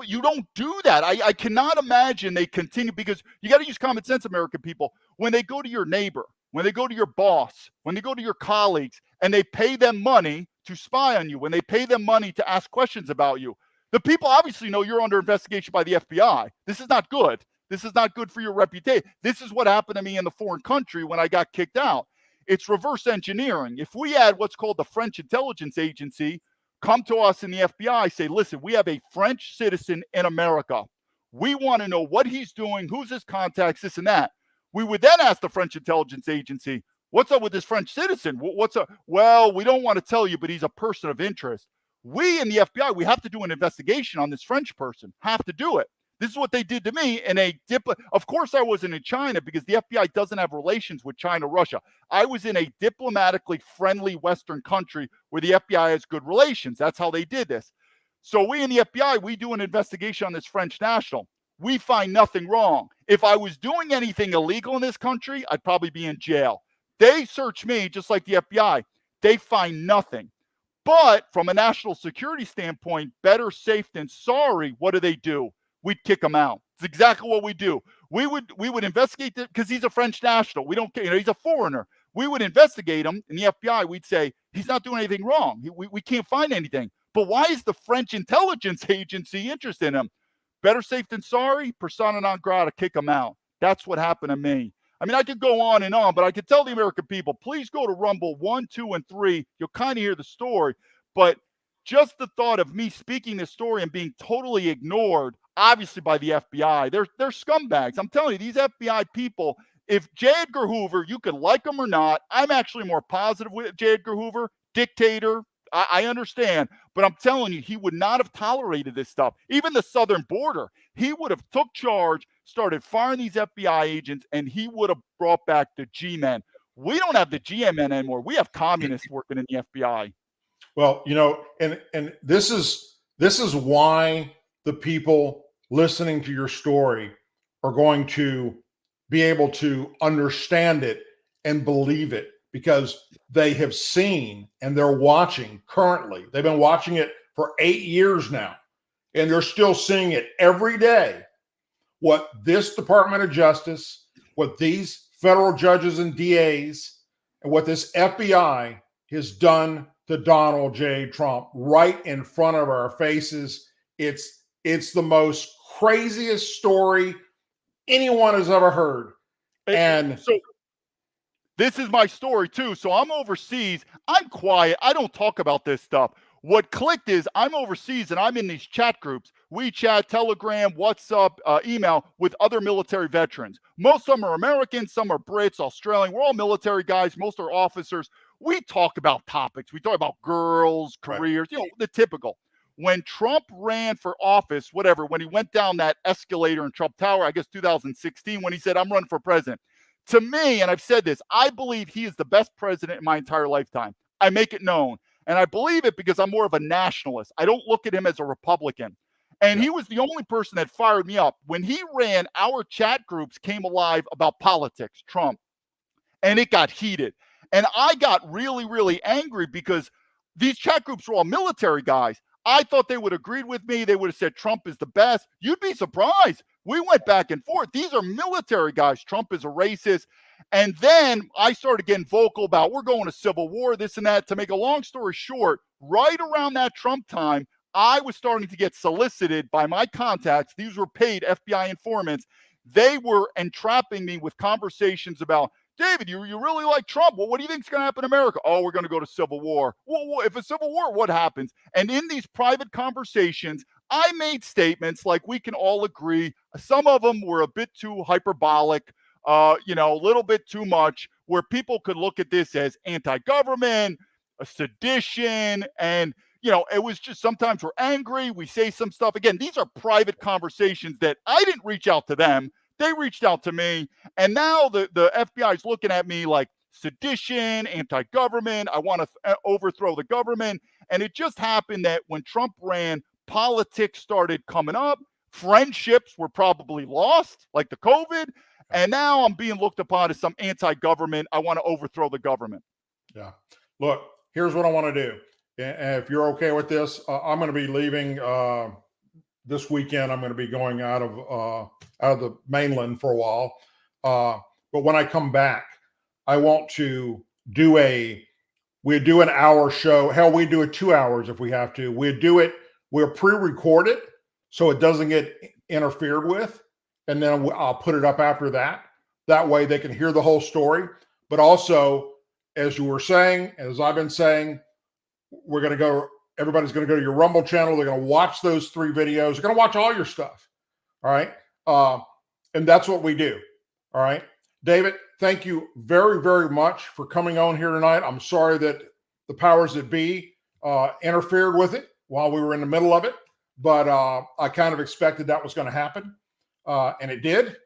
You don't do that. I cannot imagine they continue, because you got to use common sense, American people. When they go to your neighbor, when they go to your boss, when they go to your colleagues, and they pay them money to spy on you, when they pay them money to ask questions about you, the people obviously know you're under investigation by the FBI. This is not good. This is not good for your reputation. This is what happened to me in the foreign country when I got kicked out. It's reverse engineering. If we had what's called the French intelligence agency come to us in the FBI, say, listen, we have a French citizen in America. We want to know what he's doing, who's his contacts, this and that. We would then ask the French intelligence agency, what's up with this French citizen? What's up? Well, we don't want to tell you, but he's a person of interest. We in the FBI, we have to do an investigation on this French person. Have to do it. This is what they did to me in of course, I wasn't in China because the FBI doesn't have relations with China, Russia. I was in a diplomatically friendly Western country where the FBI has good relations. That's how they did this. So we in the FBI, we do an investigation on this French national. We find nothing wrong. If I was doing anything illegal in this country, I'd probably be in jail. They search me just like the FBI. They find nothing. But from a national security standpoint, better safe than sorry, what do? We'd kick him out. It's exactly what we do. We would investigate it because he's a French national. We don't care. He's a foreigner. We would investigate him in the FBI. We'd say he's not doing anything wrong. We can't find anything. But why is the French intelligence agency interested in him? Better safe than sorry. Persona non grata. Kick him out. That's what happened to me. I mean, I could go on and on, but I could tell the American people, please go to Rumble 1, 2, and 3. You'll kind of hear the story. But just the thought of me speaking this story and being totally ignored, obviously by the FBI, they're scumbags. I'm telling you, these FBI people, if J. Edgar Hoover, you could like him or not, I'm actually more positive with J. Edgar Hoover, dictator. I understand, but I'm telling you, he would not have tolerated this stuff. Even the southern border, he would have took charge, started firing these FBI agents, and he would have brought back the G-men. We don't have the GMN anymore. We have communists working in the FBI.
Well, and this is why the people listening to your story are going to be able to understand it and believe it, because they have seen and they're watching currently. They've been watching it for 8 years now, and they're still seeing it every day. What this Department of Justice, what these federal judges and DAs, and what this FBI has done to Donald J. Trump right in front of our faces. It's the most craziest story anyone has ever heard. And
so this is my story too. So I'm overseas. I'm quiet. I don't talk about this stuff. What clicked is I'm overseas and I'm in these chat groups, WeChat, Telegram, WhatsApp, email with other military veterans. Most of them are Americans, some are Brits, Australian. We're all military guys. Most are officers. We talk about topics. We talk about girls, careers,
right.
The typical. When Trump ran for office, whatever, when he went down that escalator in Trump Tower, I guess 2016, when he said, I'm running for president. To me, and I've said this, I believe he is the best president in my entire lifetime. I make it known. And I believe it because I'm more of a nationalist. I don't look at him as a Republican. And he was the only person that fired me up. When he ran, our chat groups came alive about politics, Trump, and it got heated. And I got really, really angry because these chat groups were all military guys. I thought they would have agreed with me. They would have said Trump is the best. You'd be surprised. We went back and forth. These are military guys. Trump is a racist. And then I started getting vocal about we're going to civil war, this and that. To make a long story short, right around that Trump time, I was starting to get solicited by my contacts. These were paid FBI informants. They were entrapping me with conversations about, David, you really like Trump. Well, what do you think is going to happen in America? Oh, we're going to go to civil war. Well, if a civil war, what happens? And in these private conversations, I made statements like we can all agree. Some of them were a bit too hyperbolic, a little bit too much, where people could look at this as anti-government, a sedition, and it was just sometimes we're angry. We say some stuff. Again, these are private conversations that I didn't reach out to them. They reached out to me, and now the FBI is looking at me like sedition, anti-government. I want to overthrow the government. And it just happened that when Trump ran, politics started coming up. Friendships were probably lost, like the COVID. And now I'm being looked upon as some anti-government. I want to overthrow the government.
Yeah. Look, here's what I want to do. And if you're okay with this, I'm going to be leaving this weekend. I'm going to be going out of the mainland for a while. But when I come back, I want to do an hour show. Hell, we do it 2 hours if we have to. We'll pre-record it so it doesn't get interfered with. And then I'll put it up after that. That way they can hear the whole story. But also, as you were saying, as I've been saying, everybody's going to go to your Rumble channel. They're going to watch those 3 videos. They're going to watch all your stuff. All right. And that's what we do. All right. David, thank you very, very much for coming on here tonight. I'm sorry that the powers that be interfered with it while we were in the middle of it, but I kind of expected that was going to happen. And it did,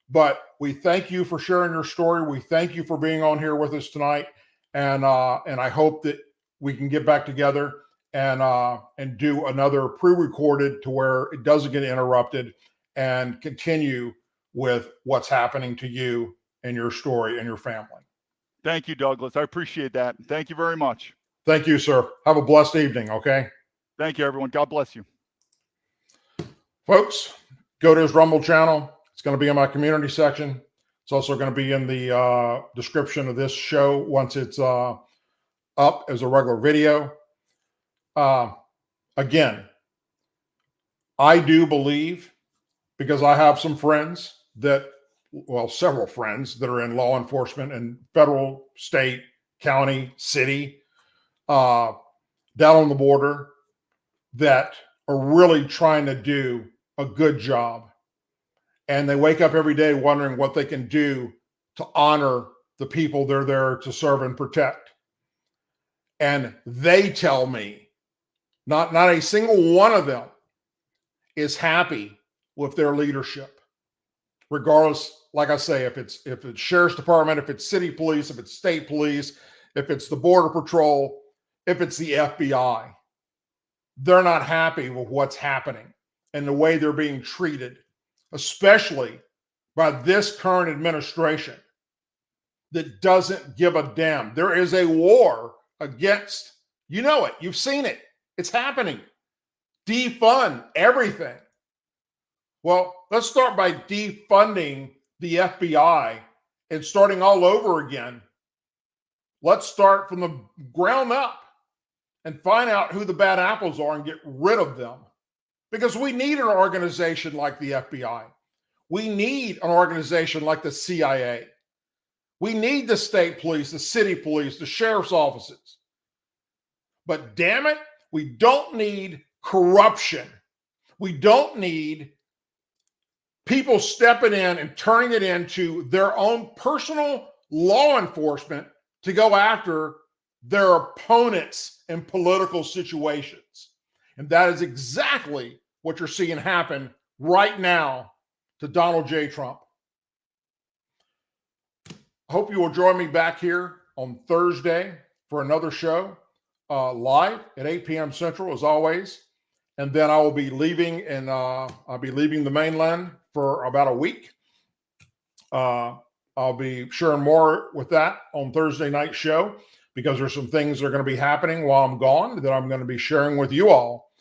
but we thank you for sharing your story. We thank you for being on here with us tonight. And I hope that we can get back together and do another pre-recorded to where it doesn't get interrupted and continue with what's happening to you and your story and your family.
Thank you, Douglas. I appreciate that. Thank you very much.
Thank you, sir. Have a blessed evening. Okay.
Thank you, everyone. God bless you.
Folks, go to his Rumble channel. It's going to be in my community section. It's also going to be in the description of this show once it's up as a regular video. Again, I do believe, because I have some friends several friends that are in law enforcement and federal, state, county, city. down on the border that are really trying to do a good job. And they wake up every day wondering what they can do to honor the people they're there to serve and protect. And they tell me, not a single one of them is happy with their leadership. Regardless, like I say, if it's sheriff's department, if it's city police, if it's state police, if it's the border patrol, if it's the FBI, they're not happy with what's happening and the way they're being treated, especially by this current administration that doesn't give a damn. There is a war against, you know it, you've seen it, it's happening. Defund everything. Well, let's start by defunding the FBI and starting all over again. Let's start from the ground up and find out who the bad apples are and get rid of them. Because we need an organization like the FBI. We need an organization like the CIA. We need the state police, the city police, the sheriff's offices. But damn it, we don't need corruption. We don't need people stepping in and turning it into their own personal law enforcement to go after their opponents in political situations. And that is exactly what you're seeing happen right now to Donald J. Trump. I hope you will join me back here on Thursday for another show live at 8 p.m. Central, as always. And then I will be leaving, and I'll be leaving the mainland for about a week. I'll be sharing more with that on Thursday night show because there's some things that are going to be happening while I'm gone that I'm going to be sharing with you all,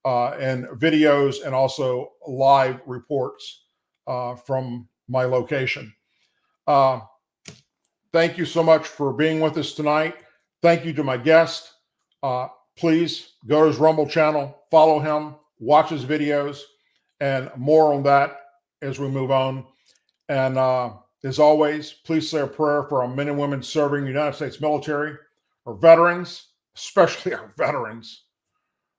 and videos and also live reports from my location. Thank you so much for being with us tonight. Thank you to my guest. Please go to his Rumble channel, follow him, watch his videos, and more on that as we move on. And as always, please say a prayer for our men and women serving the United States military, our veterans, especially our veterans,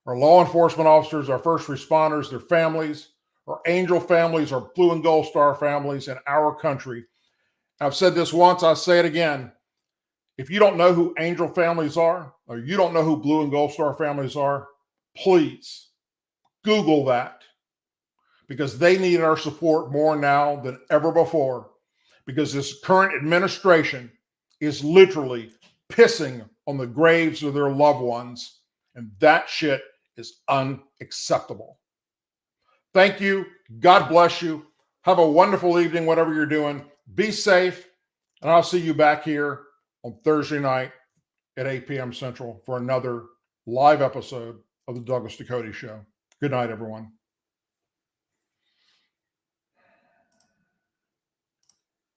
our law enforcement officers, our first responders, their families, our angel families, our blue and gold star families, and our country. I've said this once, I'll say it again. If you don't know who angel families are, or you don't know who blue and gold star families are, please Google that, because they need our support more now than ever before, because this current administration is literally pissing on the graves of their loved ones, and that shit is unacceptable. Thank you. God bless you. Have a wonderful evening, whatever you're doing. Be safe, and I'll see you back here on Thursday night at 8 p.m. Central for another live episode of the Douglas Ducote Show. Good night, everyone.